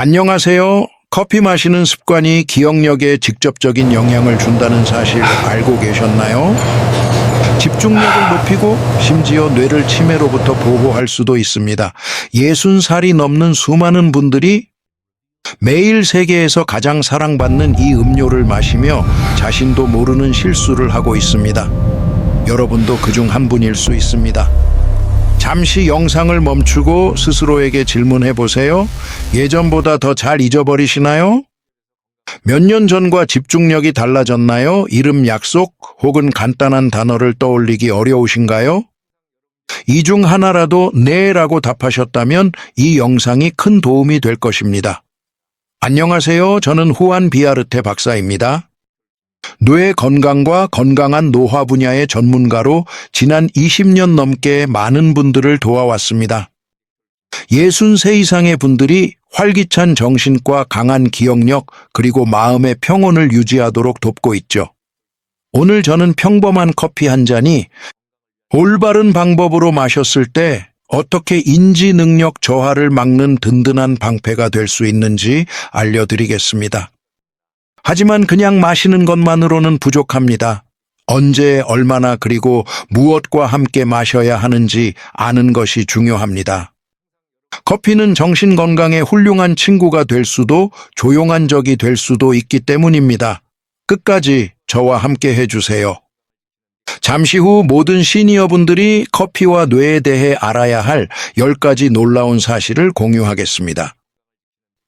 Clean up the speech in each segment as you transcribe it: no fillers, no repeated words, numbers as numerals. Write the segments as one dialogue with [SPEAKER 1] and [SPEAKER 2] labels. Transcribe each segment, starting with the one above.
[SPEAKER 1] 안녕하세요. 커피 마시는 습관이 기억력에 직접적인 영향을 준다는 사실 알고 계셨나요? 집중력을 높이고 심지어 뇌를 치매로부터 보호할 수도 있습니다. 60살이 넘는 수많은 분들이 매일 세계에서 가장 사랑받는 이 음료를 마시며 자신도 모르는 실수를 하고 있습니다. 여러분도 그중 한 분일 수 있습니다. 잠시 영상을 멈추고 스스로에게 질문해 보세요. 예전보다 더 잘 잊어버리시나요? 몇 년 전과 집중력이 달라졌나요? 이름 약속 혹은 간단한 단어를 떠올리기 어려우신가요? 이 중 하나라도 네라고 답하셨다면 이 영상이 큰 도움이 될 것입니다. 안녕하세요. 저는 후안 비아르테 박사입니다. 뇌 건강과 건강한 노화 분야의 전문가로 지난 20년 넘게 많은 분들을 도와왔습니다. 60세 이상의 분들이 활기찬 정신과 강한 기억력 그리고 마음의 평온을 유지하도록 돕고 있죠. 오늘 저는 평범한 커피 한 잔이 올바른 방법으로 마셨을 때 어떻게 인지 능력 저하를 막는 든든한 방패가 될 수 있는지 알려드리겠습니다. 하지만 그냥 마시는 것만으로는 부족합니다. 언제, 얼마나 그리고 무엇과 함께 마셔야 하는지 아는 것이 중요합니다. 커피는 정신 건강에 훌륭한 친구가 될 수도 조용한 적이 될 수도 있기 때문입니다. 끝까지 저와 함께 해주세요. 잠시 후 모든 시니어분들이 커피와 뇌에 대해 알아야 할 10가지 놀라운 사실을 공유하겠습니다.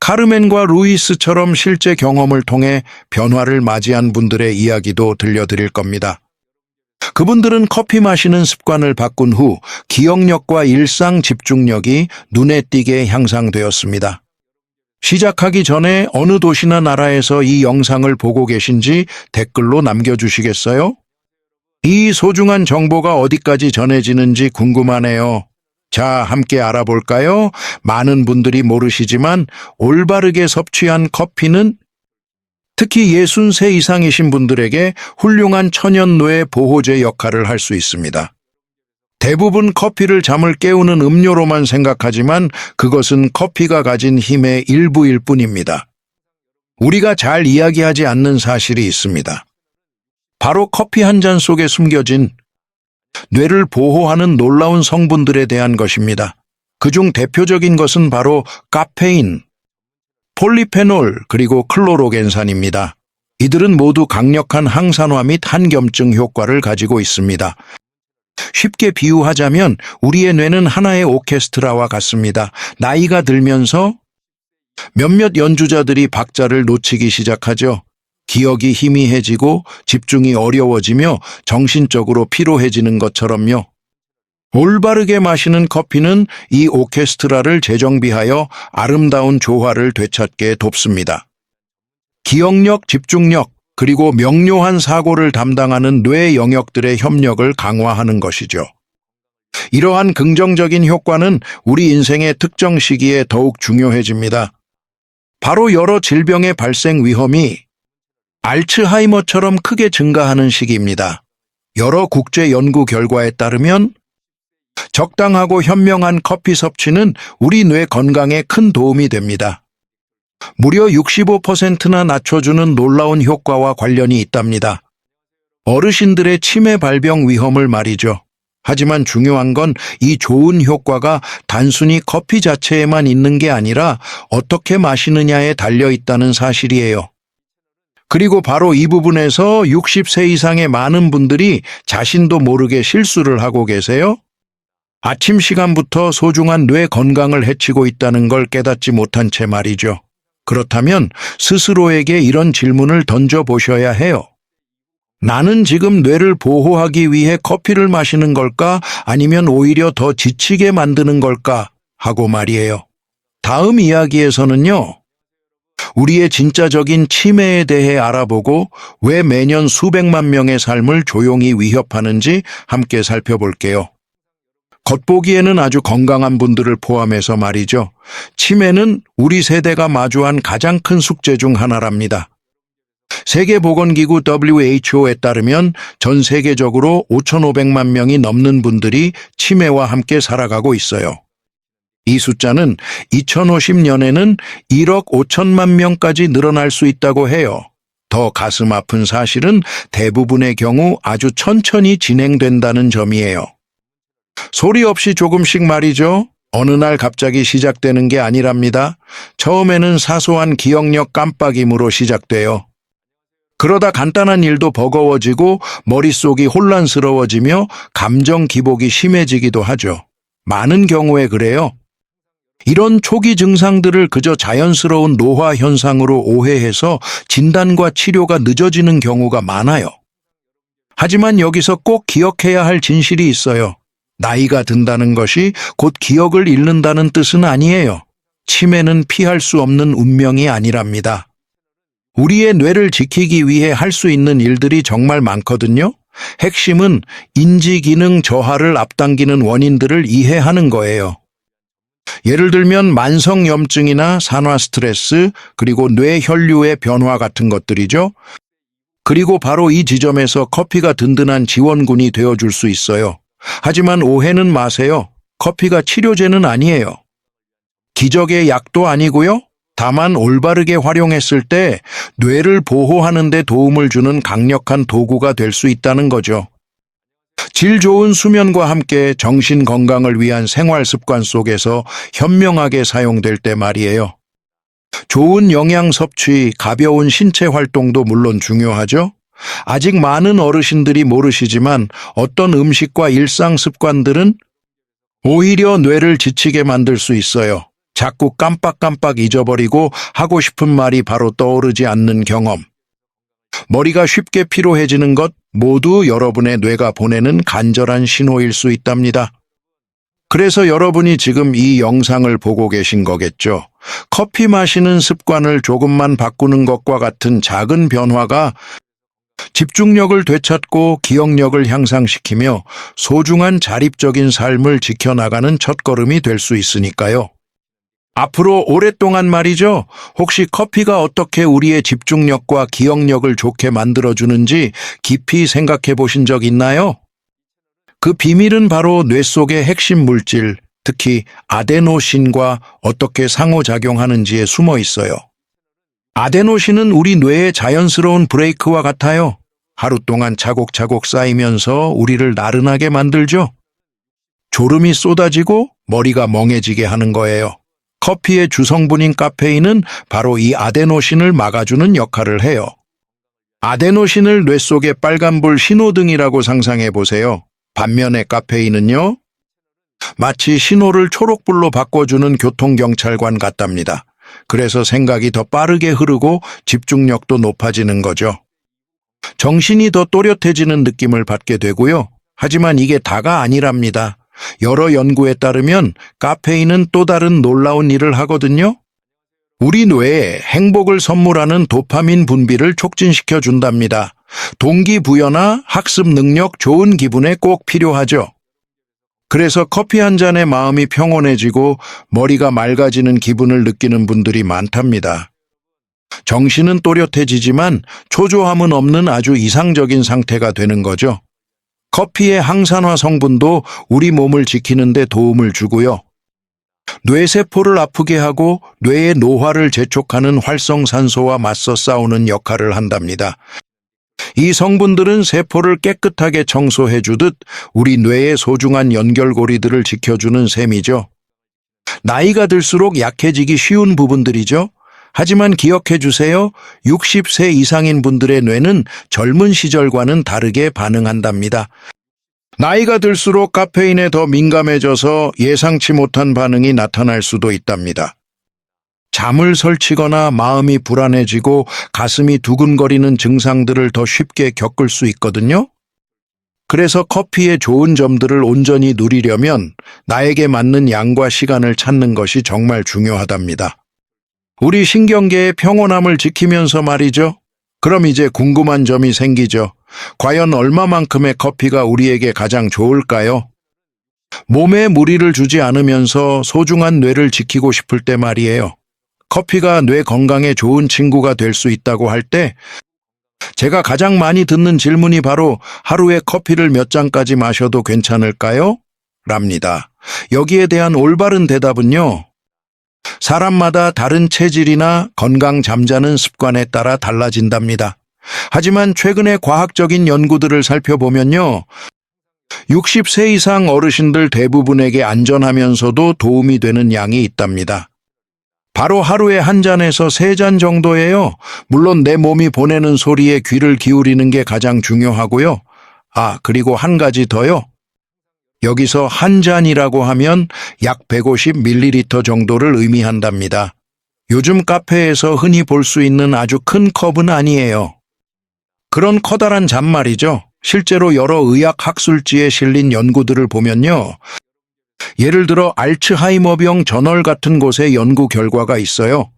[SPEAKER 1] 카르멘과 루이스처럼 실제 경험을 통해 변화를 맞이한 분들의 이야기도 들려드릴 겁니다. 그분들은 커피 마시는 습관을 바꾼 후 기억력과 일상 집중력이 눈에 띄게 향상되었습니다. 시작하기 전에 어느 도시나 나라에서 이 영상을 보고 계신지 댓글로 남겨주시겠어요? 이 소중한 정보가 어디까지 전해지는지 궁금하네요. 자, 함께 알아볼까요? 많은 분들이 모르시지만 올바르게 섭취한 커피는 특히 60세 이상이신 분들에게 훌륭한 천연노예 보호제 역할을 할 수 있습니다. 대부분 커피를 잠을 깨우는 음료로만 생각하지만 그것은 커피가 가진 힘의 일부일 뿐입니다. 우리가 잘 이야기하지 않는 사실이 있습니다. 바로 커피 한 잔 속에 숨겨진 뇌를 보호하는 놀라운 성분들에 대한 것입니다. 그중 대표적인 것은 바로 카페인, 폴리페놀 그리고 클로로겐산입니다. 이들은 모두 강력한 항산화 및 항염증 효과를 가지고 있습니다. 쉽게 비유하자면 우리의 뇌는 하나의 오케스트라와 같습니다. 나이가 들면서 몇몇 연주자들이 박자를 놓치기 시작하죠. 기억이 희미해지고 집중이 어려워지며 정신적으로 피로해지는 것처럼요. 올바르게 마시는 커피는 이 오케스트라를 재정비하여 아름다운 조화를 되찾게 돕습니다. 기억력, 집중력, 그리고 명료한 사고를 담당하는 뇌 영역들의 협력을 강화하는 것이죠. 이러한 긍정적인 효과는 우리 인생의 특정 시기에 더욱 중요해집니다. 바로 여러 질병의 발생 위험이 알츠하이머처럼 크게 증가하는 시기입니다. 여러 국제 연구 결과에 따르면 적당하고 현명한 커피 섭취는 우리 뇌 건강에 큰 도움이 됩니다. 무려 65%나 낮춰주는 놀라운 효과와 관련이 있답니다. 어르신들의 치매 발병 위험을 말이죠. 하지만 중요한 건 이 좋은 효과가 단순히 커피 자체에만 있는 게 아니라 어떻게 마시느냐에 달려 있다는 사실이에요. 그리고 바로 이 부분에서 60세 이상의 많은 분들이 자신도 모르게 실수를 하고 계세요. 아침 시간부터 소중한 뇌 건강을 해치고 있다는 걸 깨닫지 못한 채 말이죠. 그렇다면 스스로에게 이런 질문을 던져보셔야 해요. 나는 지금 뇌를 보호하기 위해 커피를 마시는 걸까? 아니면 오히려 더 지치게 만드는 걸까? 하고 말이에요. 다음 이야기에서는요. 우리의 진짜적인 치매에 대해 알아보고 왜 매년 수백만 명의 삶을 조용히 위협하는지 함께 살펴볼게요. 겉보기에는 아주 건강한 분들을 포함해서 말이죠. 치매는 우리 세대가 마주한 가장 큰 숙제 중 하나랍니다. 세계보건기구 WHO에 따르면 전 세계적으로 5,500만 명이 넘는 분들이 치매와 함께 살아가고 있어요. 이 숫자는 2050년에는 1억 5천만 명까지 늘어날 수 있다고 해요. 더 가슴 아픈 사실은 대부분의 경우 아주 천천히 진행된다는 점이에요. 소리 없이 조금씩 말이죠. 어느 날 갑자기 시작되는 게 아니랍니다. 처음에는 사소한 기억력 깜빡임으로 시작돼요. 그러다 간단한 일도 버거워지고 머릿속이 혼란스러워지며 감정 기복이 심해지기도 하죠. 많은 경우에 그래요. 이런 초기 증상들을 그저 자연스러운 노화 현상으로 오해해서 진단과 치료가 늦어지는 경우가 많아요. 하지만 여기서 꼭 기억해야 할 진실이 있어요. 나이가 든다는 것이 곧 기억을 잃는다는 뜻은 아니에요. 치매는 피할 수 없는 운명이 아니랍니다. 우리의 뇌를 지키기 위해 할 수 있는 일들이 정말 많거든요. 핵심은 인지 기능 저하를 앞당기는 원인들을 이해하는 거예요. 예를 들면 만성염증이나 산화 스트레스, 그리고 뇌 혈류의 변화 같은 것들이죠. 그리고 바로 이 지점에서 커피가 든든한 지원군이 되어줄 수 있어요. 하지만 오해는 마세요. 커피가 치료제는 아니에요. 기적의 약도 아니고요. 다만 올바르게 활용했을 때 뇌를 보호하는 데 도움을 주는 강력한 도구가 될 수 있다는 거죠. 질 좋은 수면과 함께 정신 건강을 위한 생활 습관 속에서 현명하게 사용될 때 말이에요. 좋은 영양 섭취, 가벼운 신체 활동도 물론 중요하죠. 아직 많은 어르신들이 모르시지만 어떤 음식과 일상 습관들은 오히려 뇌를 지치게 만들 수 있어요. 자꾸 깜빡깜빡 잊어버리고 하고 싶은 말이 바로 떠오르지 않는 경험. 머리가 쉽게 피로해지는 것 모두 여러분의 뇌가 보내는 간절한 신호일 수 있답니다. 그래서 여러분이 지금 이 영상을 보고 계신 거겠죠. 커피 마시는 습관을 조금만 바꾸는 것과 같은 작은 변화가 집중력을 되찾고 기억력을 향상시키며 소중한 자립적인 삶을 지켜나가는 첫걸음이 될 수 있으니까요. 앞으로 오랫동안 말이죠. 혹시 커피가 어떻게 우리의 집중력과 기억력을 좋게 만들어주는지 깊이 생각해 보신 적 있나요? 그 비밀은 바로 뇌 속의 핵심 물질, 특히 아데노신과 어떻게 상호작용하는지에 숨어 있어요. 아데노신은 우리 뇌의 자연스러운 브레이크와 같아요. 하루 동안 차곡차곡 쌓이면서 우리를 나른하게 만들죠. 졸음이 쏟아지고 머리가 멍해지게 하는 거예요. 커피의 주성분인 카페인은 바로 이 아데노신을 막아주는 역할을 해요. 아데노신을 뇌 속의 빨간불 신호등이라고 상상해 보세요. 반면에 카페인은요, 마치 신호를 초록불로 바꿔주는 교통경찰관 같답니다. 그래서 생각이 더 빠르게 흐르고 집중력도 높아지는 거죠. 정신이 더 또렷해지는 느낌을 받게 되고요. 하지만 이게 다가 아니랍니다. 여러 연구에 따르면 카페인은 또 다른 놀라운 일을 하거든요. 우리 뇌에 행복을 선물하는 도파민 분비를 촉진시켜 준답니다. 동기부여나 학습 능력, 좋은 기분에 꼭 필요하죠. 그래서 커피 한 잔에 마음이 평온해지고 머리가 맑아지는 기분을 느끼는 분들이 많답니다. 정신은 또렷해지지만 초조함은 없는 아주 이상적인 상태가 되는 거죠. 커피의 항산화 성분도 우리 몸을 지키는 데 도움을 주고요. 뇌세포를 아프게 하고 뇌의 노화를 재촉하는 활성산소와 맞서 싸우는 역할을 한답니다. 이 성분들은 세포를 깨끗하게 청소해 주듯 우리 뇌의 소중한 연결고리들을 지켜주는 셈이죠. 나이가 들수록 약해지기 쉬운 부분들이죠. 하지만 기억해 주세요. 60세 이상인 분들의 뇌는 젊은 시절과는 다르게 반응한답니다. 나이가 들수록 카페인에 더 민감해져서 예상치 못한 반응이 나타날 수도 있답니다. 잠을 설치거나 마음이 불안해지고 가슴이 두근거리는 증상들을 더 쉽게 겪을 수 있거든요. 그래서 커피의 좋은 점들을 온전히 누리려면 나에게 맞는 양과 시간을 찾는 것이 정말 중요하답니다. 우리 신경계의 평온함을 지키면서 말이죠. 그럼 이제 궁금한 점이 생기죠. 과연 얼마만큼의 커피가 우리에게 가장 좋을까요? 몸에 무리를 주지 않으면서 소중한 뇌를 지키고 싶을 때 말이에요. 커피가 뇌 건강에 좋은 친구가 될 수 있다고 할 때 제가 가장 많이 듣는 질문이 바로 하루에 커피를 몇 잔까지 마셔도 괜찮을까요? 랍니다. 여기에 대한 올바른 대답은요, 사람마다 다른 체질이나 건강 잠자는 습관에 따라 달라진답니다. 하지만 최근의 과학적인 연구들을 살펴보면요, 60세 이상 어르신들 대부분에게 안전하면서도 도움이 되는 양이 있답니다. 바로 하루에 한 잔에서 3잔 정도예요. 물론 내 몸이 보내는 소리에 귀를 기울이는 게 가장 중요하고요. 그리고 한 가지 더요. 여기서 한 잔이라고 하면 약 150ml 정도를 의미한답니다. 요즘 카페에서 흔히 볼 수 있는 아주 큰 컵은 아니에요. 그런 커다란 잔 말이죠. 실제로 여러 의학 학술지에 실린 연구들을 보면요, 예를 들어 알츠하이머병 저널 같은 곳의 연구 결과가 있어요.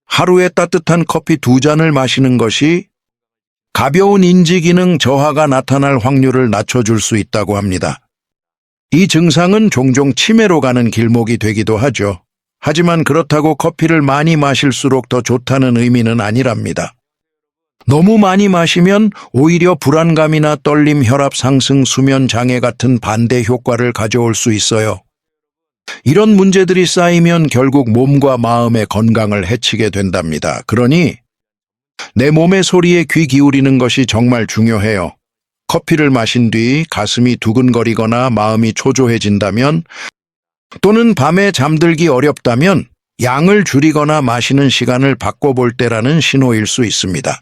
[SPEAKER 1] 하루에 따뜻한 커피 2잔을 마시는 것이 가벼운 인지기능 저하가 나타날 확률을 낮춰줄 수 있다고 합니다. 이 증상은 종종 치매로 가는 길목이 되기도 하죠. 하지만 그렇다고 커피를 많이 마실수록 더 좋다는 의미는 아니랍니다. 너무 많이 마시면 오히려 불안감이나 떨림, 혈압 상승, 수면 장애 같은 반대 효과를 가져올 수 있어요. 이런 문제들이 쌓이면 결국 몸과 마음의 건강을 해치게 된답니다. 그러니 내 몸의 소리에 귀 기울이는 것이 정말 중요해요. 커피를 마신 뒤 가슴이 두근거리거나 마음이 초조해진다면, 또는 밤에 잠들기 어렵다면 양을 줄이거나 마시는 시간을 바꿔볼 때라는 신호일 수 있습니다.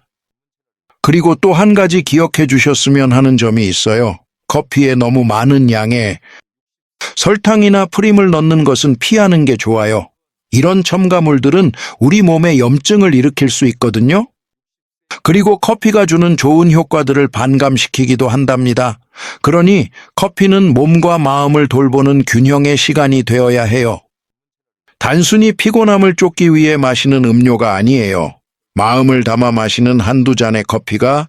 [SPEAKER 1] 그리고 또 한 가지 기억해 주셨으면 하는 점이 있어요. 커피에 너무 많은 양의 설탕이나 프림을 넣는 것은 피하는 게 좋아요. 이런 첨가물들은 우리 몸에 염증을 일으킬 수 있거든요. 그리고 커피가 주는 좋은 효과들을 반감시키기도 한답니다. 그러니 커피는 몸과 마음을 돌보는 균형의 시간이 되어야 해요. 단순히 피곤함을 쫓기 위해 마시는 음료가 아니에요. 마음을 담아 마시는 한두 잔의 커피가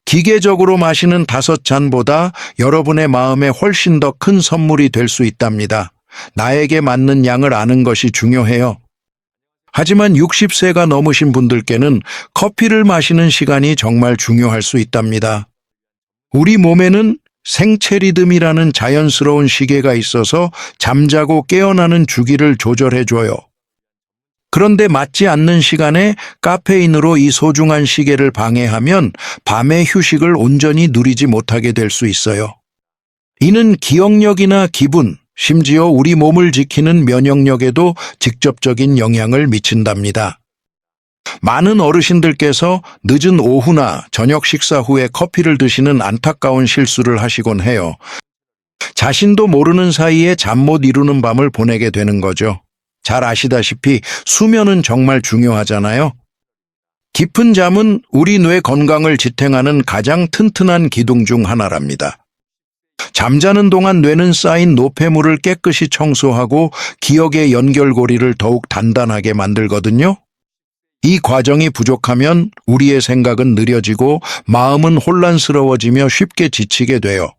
[SPEAKER 1] 기계적으로 마시는 5잔보다 여러분의 마음에 훨씬 더 큰 선물이 될 수 있답니다. 나에게 맞는 양을 아는 것이 중요해요. 하지만 60세가 넘으신 분들께는 커피를 마시는 시간이 정말 중요할 수 있답니다. 우리 몸에는 생체 리듬이라는 자연스러운 시계가 있어서 잠자고 깨어나는 주기를 조절해줘요. 그런데 맞지 않는 시간에 카페인으로 이 소중한 시계를 방해하면 밤의 휴식을 온전히 누리지 못하게 될 수 있어요. 이는 기억력이나 기분, 심지어 우리 몸을 지키는 면역력에도 직접적인 영향을 미친답니다. 많은 어르신들께서 늦은 오후나 저녁 식사 후에 커피를 드시는 안타까운 실수를 하시곤 해요. 자신도 모르는 사이에 잠 못 이루는 밤을 보내게 되는 거죠. 잘 아시다시피 수면은 정말 중요하잖아요. 깊은 잠은 우리 뇌 건강을 지탱하는 가장 튼튼한 기둥 중 하나랍니다. 잠자는 동안 뇌는 쌓인 노폐물을 깨끗이 청소하고 기억의 연결고리를 더욱 단단하게 만들거든요. 이 과정이 부족하면 우리의 생각은 느려지고 마음은 혼란스러워지며 쉽게 지치게 돼요.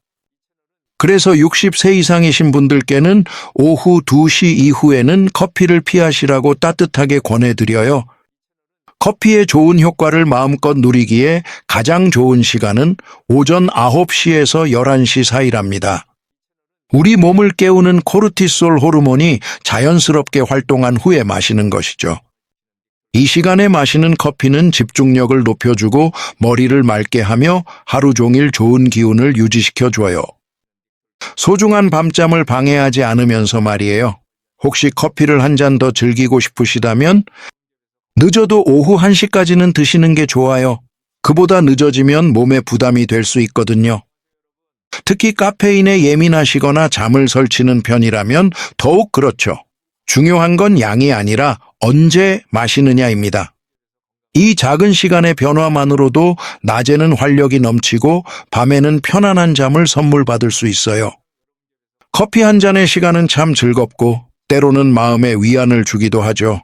[SPEAKER 1] 그래서 60세 이상이신 분들께는 오후 2시 이후에는 커피를 피하시라고 따뜻하게 권해드려요. 커피의 좋은 효과를 마음껏 누리기에 가장 좋은 시간은 오전 9시에서 11시 사이랍니다. 우리 몸을 깨우는 코르티솔 호르몬이 자연스럽게 활동한 후에 마시는 것이죠. 이 시간에 마시는 커피는 집중력을 높여주고 머리를 맑게 하며 하루 종일 좋은 기운을 유지시켜줘요. 소중한 밤잠을 방해하지 않으면서 말이에요. 혹시 커피를 한 잔 더 즐기고 싶으시다면 늦어도 오후 1시까지는 드시는 게 좋아요. 그보다 늦어지면 몸에 부담이 될 수 있거든요. 특히 카페인에 예민하시거나 잠을 설치는 편이라면 더욱 그렇죠. 중요한 건 양이 아니라 언제 마시느냐입니다. 이 작은 시간의 변화만으로도 낮에는 활력이 넘치고 밤에는 편안한 잠을 선물 받을 수 있어요. 커피 한 잔의 시간은 참 즐겁고 때로는 마음에 위안을 주기도 하죠.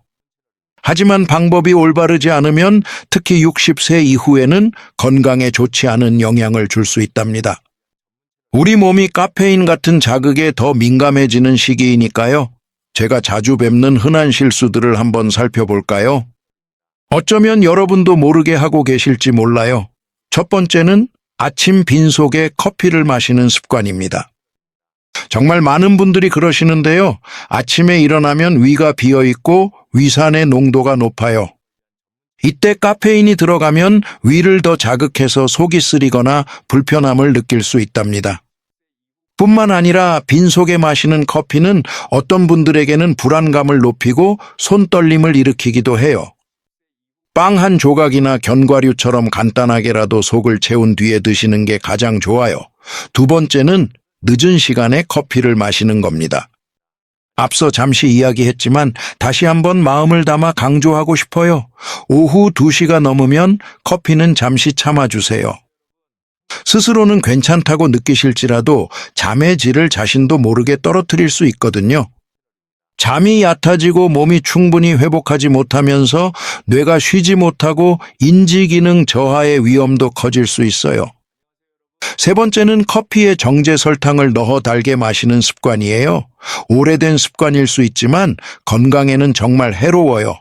[SPEAKER 1] 하지만 방법이 올바르지 않으면 특히 60세 이후에는 건강에 좋지 않은 영향을 줄 수 있답니다. 우리 몸이 카페인 같은 자극에 더 민감해지는 시기이니까요. 제가 자주 뵙는 흔한 실수들을 한번 살펴볼까요? 어쩌면 여러분도 모르게 하고 계실지 몰라요. 첫 번째는 아침 빈속에 커피를 마시는 습관입니다. 정말 많은 분들이 그러시는데요. 아침에 일어나면 위가 비어 있고 위산의 농도가 높아요. 이때 카페인이 들어가면 위를 더 자극해서 속이 쓰리거나 불편함을 느낄 수 있답니다. 뿐만 아니라 빈속에 마시는 커피는 어떤 분들에게는 불안감을 높이고 손떨림을 일으키기도 해요. 빵 한 조각이나 견과류처럼 간단하게라도 속을 채운 뒤에 드시는 게 가장 좋아요. 두 번째는 늦은 시간에 커피를 마시는 겁니다. 앞서 잠시 이야기했지만 다시 한번 마음을 담아 강조하고 싶어요. 오후 2시가 넘으면 커피는 잠시 참아주세요. 스스로는 괜찮다고 느끼실지라도 잠의 질을 자신도 모르게 떨어뜨릴 수 있거든요. 잠이 얕아지고 몸이 충분히 회복하지 못하면서 뇌가 쉬지 못하고 인지기능 저하의 위험도 커질 수 있어요. 세 번째는 커피에 정제 설탕을 넣어 달게 마시는 습관이에요. 오래된 습관일 수 있지만 건강에는 정말 해로워요.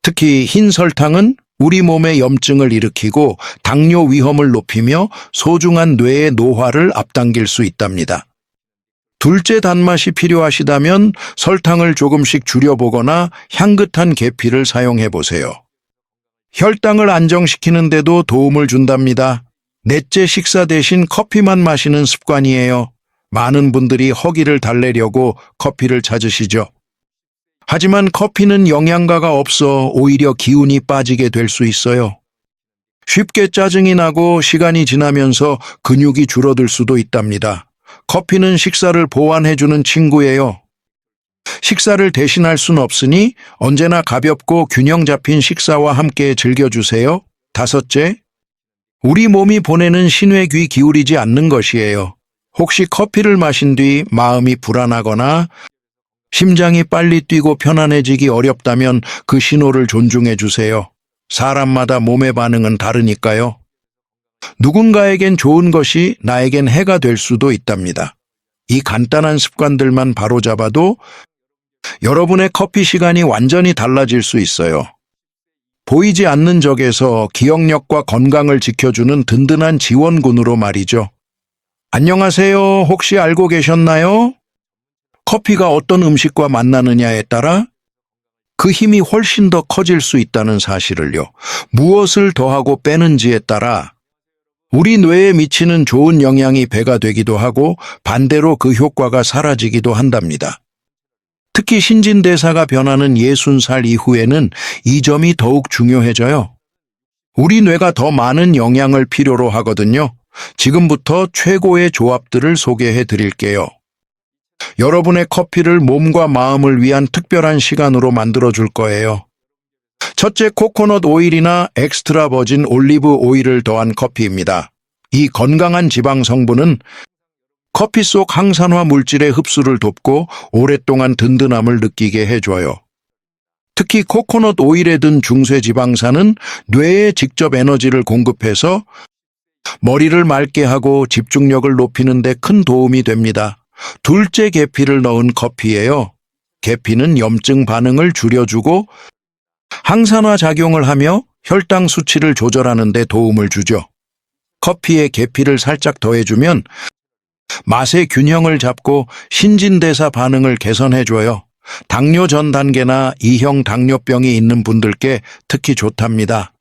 [SPEAKER 1] 특히 흰 설탕은 우리 몸의 염증을 일으키고 당뇨 위험을 높이며 소중한 뇌의 노화를 앞당길 수 있답니다. 둘째 단맛이 필요하시다면 설탕을 조금씩 줄여보거나 향긋한 계피를 사용해보세요. 혈당을 안정시키는 데도 도움을 준답니다. 넷째 식사 대신 커피만 마시는 습관이에요. 많은 분들이 허기를 달래려고 커피를 찾으시죠. 하지만 커피는 영양가가 없어 오히려 기운이 빠지게 될 수 있어요. 쉽게 짜증이 나고 시간이 지나면서 근육이 줄어들 수도 있답니다. 커피는 식사를 보완해주는 친구예요. 식사를 대신할 순 없으니 언제나 가볍고 균형 잡힌 식사와 함께 즐겨주세요. 다섯째, 우리 몸이 보내는 신호에 귀 기울이지 않는 것이에요. 혹시 커피를 마신 뒤 마음이 불안하거나 심장이 빨리 뛰고 편안해지기 어렵다면 그 신호를 존중해 주세요. 사람마다 몸의 반응은 다르니까요. 누군가에겐 좋은 것이 나에겐 해가 될 수도 있답니다. 이 간단한 습관들만 바로잡아도 여러분의 커피 시간이 완전히 달라질 수 있어요. 보이지 않는 적에서 기억력과 건강을 지켜주는 든든한 지원군으로 말이죠. 안녕하세요. 혹시 알고 계셨나요? 커피가 어떤 음식과 만나느냐에 따라 그 힘이 훨씬 더 커질 수 있다는 사실을요. 무엇을 더하고 빼는지에 따라 우리 뇌에 미치는 좋은 영향이 배가 되기도 하고 반대로 그 효과가 사라지기도 한답니다. 특히 신진대사가 변하는 60살 이후에는 이 점이 더욱 중요해져요. 우리 뇌가 더 많은 영양을 필요로 하거든요. 지금부터 최고의 조합들을 소개해 드릴게요. 여러분의 커피를 몸과 마음을 위한 특별한 시간으로 만들어 줄 거예요. 첫째, 코코넛 오일이나 엑스트라 버진 올리브 오일을 더한 커피입니다. 이 건강한 지방 성분은 커피 속 항산화 물질의 흡수를 돕고 오랫동안 든든함을 느끼게 해줘요. 특히 코코넛 오일에 든 중쇄 지방산은 뇌에 직접 에너지를 공급해서 머리를 맑게 하고 집중력을 높이는 데 큰 도움이 됩니다. 둘째, 계피를 넣은 커피예요. 계피는 염증 반응을 줄여주고 항산화 작용을 하며 혈당 수치를 조절하는 데 도움을 주죠. 커피에 계피를 살짝 더해주면 맛의 균형을 잡고 신진대사 반응을 개선해줘요. 당뇨 전 단계나 2형 당뇨병이 있는 분들께 특히 좋답니다.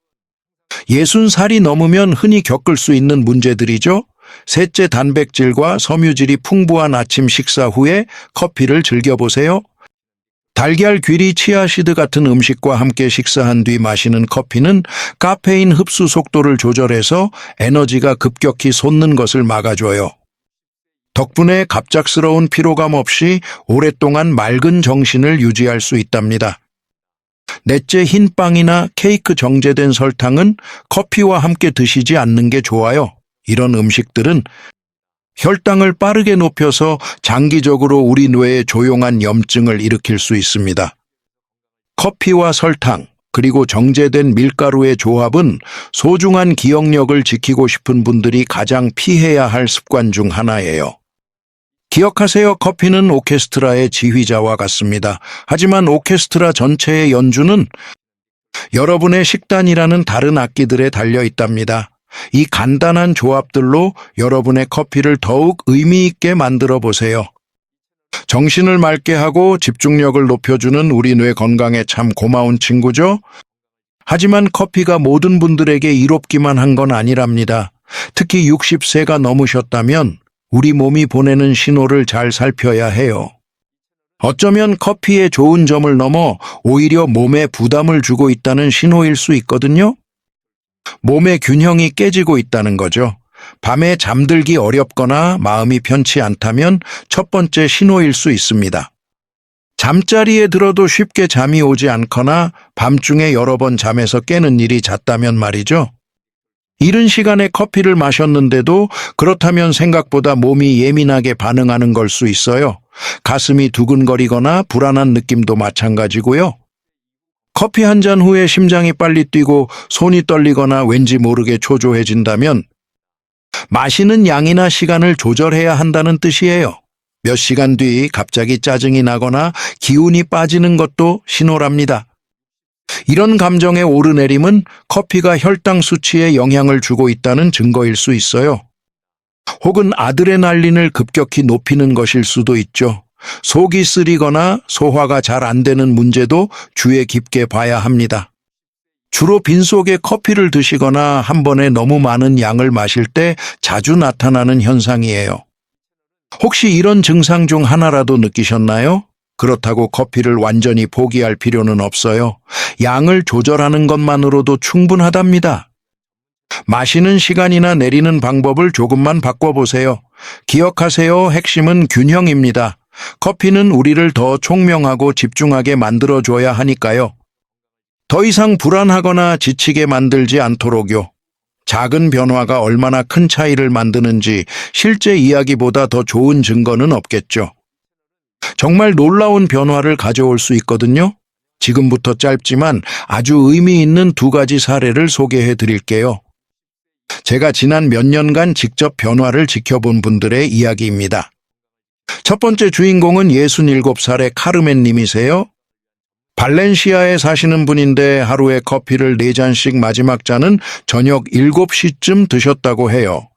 [SPEAKER 1] 60살이 넘으면 흔히 겪을 수 있는 문제들이죠. 셋째, 단백질과 섬유질이 풍부한 아침 식사 후에 커피를 즐겨보세요. 달걀, 귀리, 치아시드 같은 음식과 함께 식사한 뒤 마시는 커피는 카페인 흡수 속도를 조절해서 에너지가 급격히 솟는 것을 막아줘요. 덕분에 갑작스러운 피로감 없이 오랫동안 맑은 정신을 유지할 수 있답니다. 넷째, 흰빵이나 케이크 정제된 설탕은 커피와 함께 드시지 않는 게 좋아요. 이런 음식들은 혈당을 빠르게 높여서 장기적으로 우리 뇌에 조용한 염증을 일으킬 수 있습니다. 커피와 설탕, 그리고 정제된 밀가루의 조합은 소중한 기억력을 지키고 싶은 분들이 가장 피해야 할 습관 중 하나예요. 기억하세요. 커피는 오케스트라의 지휘자와 같습니다. 하지만 오케스트라 전체의 연주는 여러분의 식단이라는 다른 악기들에 달려 있답니다. 이 간단한 조합들로 여러분의 커피를 더욱 의미 있게 만들어 보세요. 정신을 맑게 하고 집중력을 높여주는 우리 뇌 건강에 참 고마운 친구죠? 하지만 커피가 모든 분들에게 이롭기만 한 건 아니랍니다. 특히 60세가 넘으셨다면 우리 몸이 보내는 신호를 잘 살펴야 해요. 어쩌면 커피의 좋은 점을 넘어 오히려 몸에 부담을 주고 있다는 신호일 수 있거든요. 몸의 균형이 깨지고 있다는 거죠. 밤에 잠들기 어렵거나 마음이 편치 않다면 첫 번째 신호일 수 있습니다. 잠자리에 들어도 쉽게 잠이 오지 않거나 밤중에 여러 번 잠에서 깨는 일이 잦다면 말이죠. 이른 시간에 커피를 마셨는데도 그렇다면 생각보다 몸이 예민하게 반응하는 걸 수 있어요. 가슴이 두근거리거나 불안한 느낌도 마찬가지고요. 커피 한 잔 후에 심장이 빨리 뛰고 손이 떨리거나 왠지 모르게 초조해진다면 마시는 양이나 시간을 조절해야 한다는 뜻이에요. 몇 시간 뒤 갑자기 짜증이 나거나 기운이 빠지는 것도 신호랍니다. 이런 감정의 오르내림은 커피가 혈당 수치에 영향을 주고 있다는 증거일 수 있어요. 혹은 아드레날린을 급격히 높이는 것일 수도 있죠. 속이 쓰리거나 소화가 잘 안 되는 문제도 주의 깊게 봐야 합니다. 주로 빈속에 커피를 드시거나 한 번에 너무 많은 양을 마실 때 자주 나타나는 현상이에요. 혹시 이런 증상 중 하나라도 느끼셨나요? 그렇다고 커피를 완전히 포기할 필요는 없어요. 양을 조절하는 것만으로도 충분하답니다. 마시는 시간이나 내리는 방법을 조금만 바꿔보세요. 기억하세요. 핵심은 균형입니다. 커피는 우리를 더 총명하고 집중하게 만들어줘야 하니까요. 더 이상 불안하거나 지치게 만들지 않도록요. 작은 변화가 얼마나 큰 차이를 만드는지 실제 이야기보다 더 좋은 증거는 없겠죠. 정말 놀라운 변화를 가져올 수 있거든요. 지금부터 짧지만 아주 의미 있는 두 가지 사례를 소개해 드릴게요. 제가 지난 몇 년간 직접 변화를 지켜본 분들의 이야기입니다. 첫 번째 주인공은 67살의 카르멘 님이세요. 발렌시아에 사시는 분인데 하루에 커피를 4잔씩 마지막 잔은 저녁 7시쯤 드셨다고 해요.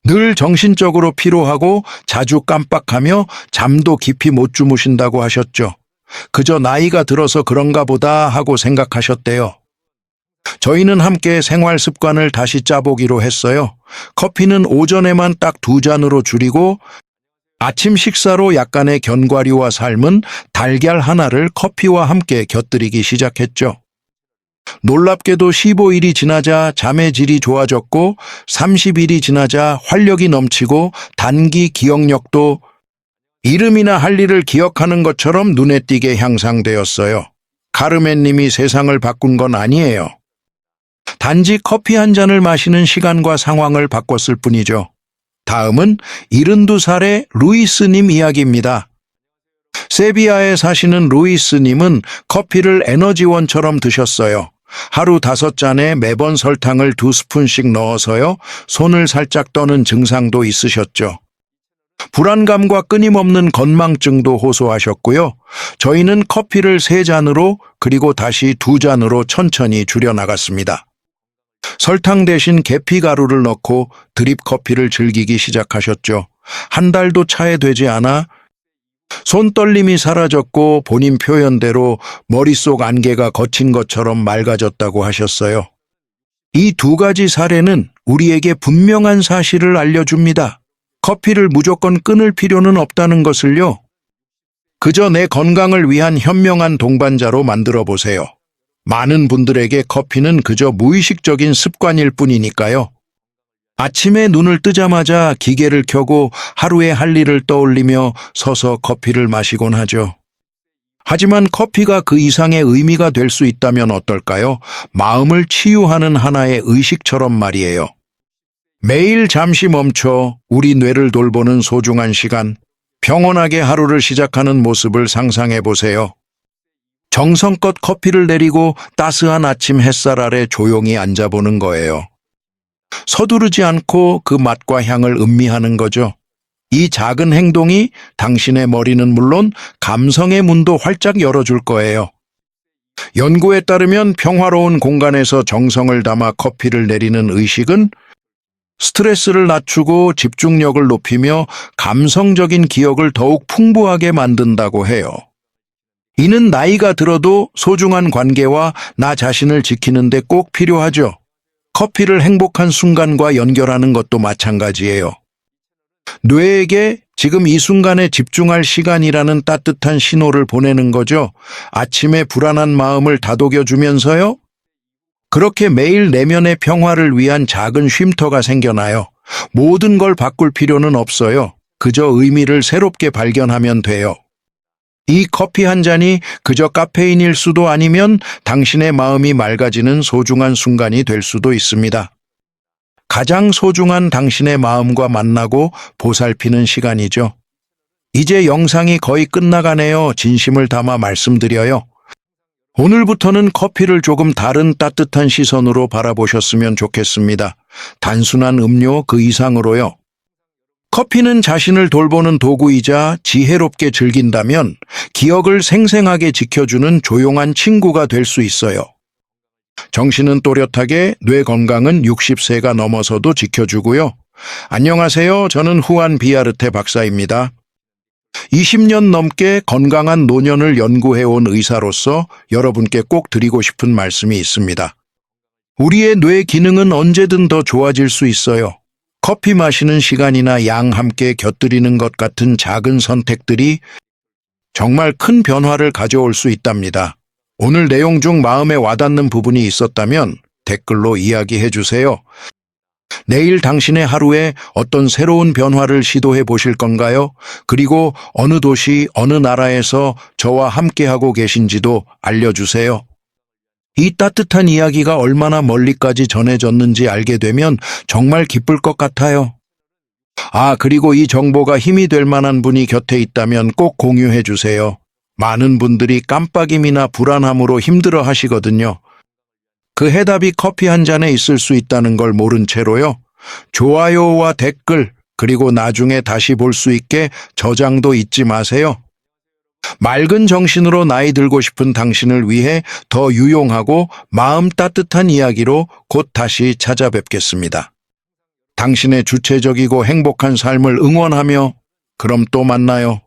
[SPEAKER 1] 늘 정신적으로 피로하고 자주 깜빡하며 잠도 깊이 못 주무신다고 하셨죠. 그저 나이가 들어서 그런가 보다 하고 생각하셨대요. 저희는 함께 생활 습관을 다시 짜보기로 했어요. 커피는 오전에만 딱 2잔으로 줄이고 아침 식사로 약간의 견과류와 삶은 달걀 하나를 커피와 함께 곁들이기 시작했죠. 놀랍게도 15일이 지나자 잠의 질이 좋아졌고 30일이 지나자 활력이 넘치고 단기 기억력도 이름이나 할 일을 기억하는 것처럼 눈에 띄게 향상되었어요. 카르멘 님이 세상을 바꾼 건 아니에요. 단지 커피 한 잔을 마시는 시간과 상황을 바꿨을 뿐이죠. 다음은 72살의 루이스님 이야기입니다. 세비야에 사시는 루이스님은 커피를 에너지원처럼 드셨어요. 하루 5잔에 매번 설탕을 2스푼씩 넣어서요. 손을 살짝 떠는 증상도 있으셨죠. 불안감과 끊임없는 건망증도 호소하셨고요. 저희는 커피를 3잔으로 그리고 다시 2잔으로 천천히 줄여나갔습니다. 설탕 대신 계피가루를 넣고 드립 커피를 즐기기 시작하셨죠. 한 달도 차에 되지 않아 손떨림이 사라졌고 본인 표현대로 머릿속 안개가 걷힌 것처럼 맑아졌다고 하셨어요. 이 2가지 사례는 우리에게 분명한 사실을 알려줍니다. 커피를 무조건 끊을 필요는 없다는 것을요. 그저 내 건강을 위한 현명한 동반자로 만들어 보세요. 많은 분들에게 커피는 그저 무의식적인 습관일 뿐이니까요. 아침에 눈을 뜨자마자 기계를 켜고 하루의 할 일을 떠올리며 서서 커피를 마시곤 하죠. 하지만 커피가 그 이상의 의미가 될 수 있다면 어떨까요? 마음을 치유하는 하나의 의식처럼 말이에요. 매일 잠시 멈춰 우리 뇌를 돌보는 소중한 시간, 평온하게 하루를 시작하는 모습을 상상해 보세요. 정성껏 커피를 내리고 따스한 아침 햇살 아래 조용히 앉아보는 거예요. 서두르지 않고 그 맛과 향을 음미하는 거죠. 이 작은 행동이 당신의 머리는 물론 감성의 문도 활짝 열어줄 거예요. 연구에 따르면 평화로운 공간에서 정성을 담아 커피를 내리는 의식은 스트레스를 낮추고 집중력을 높이며 감성적인 기억을 더욱 풍부하게 만든다고 해요. 이는 나이가 들어도 소중한 관계와 나 자신을 지키는 데 꼭 필요하죠. 커피를 행복한 순간과 연결하는 것도 마찬가지예요. 뇌에게 지금 이 순간에 집중할 시간이라는 따뜻한 신호를 보내는 거죠. 아침에 불안한 마음을 다독여주면서요. 그렇게 매일 내면의 평화를 위한 작은 쉼터가 생겨나요. 모든 걸 바꿀 필요는 없어요. 그저 의미를 새롭게 발견하면 돼요. 이 커피 한 잔이 그저 카페인일 수도 아니면 당신의 마음이 맑아지는 소중한 순간이 될 수도 있습니다. 가장 소중한 당신의 마음과 만나고 보살피는 시간이죠. 이제 영상이 거의 끝나가네요. 진심을 담아 말씀드려요. 오늘부터는 커피를 조금 다른 따뜻한 시선으로 바라보셨으면 좋겠습니다. 단순한 음료 그 이상으로요. 커피는 자신을 돌보는 도구이자 지혜롭게 즐긴다면 기억을 생생하게 지켜주는 조용한 친구가 될 수 있어요. 정신은 또렷하게, 뇌 건강은 60세가 넘어서도 지켜주고요. 안녕하세요. 저는 후안 비아르테 박사입니다. 20년 넘게 건강한 노년을 연구해온 의사로서 여러분께 꼭 드리고 싶은 말씀이 있습니다. 우리의 뇌 기능은 언제든 더 좋아질 수 있어요. 커피 마시는 시간이나 양 함께 곁들이는 것 같은 작은 선택들이 정말 큰 변화를 가져올 수 있답니다. 오늘 내용 중 마음에 와닿는 부분이 있었다면 댓글로 이야기해 주세요. 내일 당신의 하루에 어떤 새로운 변화를 시도해 보실 건가요? 그리고 어느 도시, 어느 나라에서 저와 함께하고 계신지도 알려주세요. 이 따뜻한 이야기가 얼마나 멀리까지 전해졌는지 알게 되면 정말 기쁠 것 같아요. 그리고 이 정보가 힘이 될 만한 분이 곁에 있다면 꼭 공유해 주세요. 많은 분들이 깜빡임이나 불안함으로 힘들어 하시거든요. 그 해답이 커피 한 잔에 있을 수 있다는 걸 모른 채로요. 좋아요와 댓글, 그리고 나중에 다시 볼 수 있게 저장도 잊지 마세요. 맑은 정신으로 나이 들고 싶은 당신을 위해 더 유용하고 마음 따뜻한 이야기로 곧 다시 찾아뵙겠습니다. 당신의 주체적이고 행복한 삶을 응원하며 그럼 또 만나요.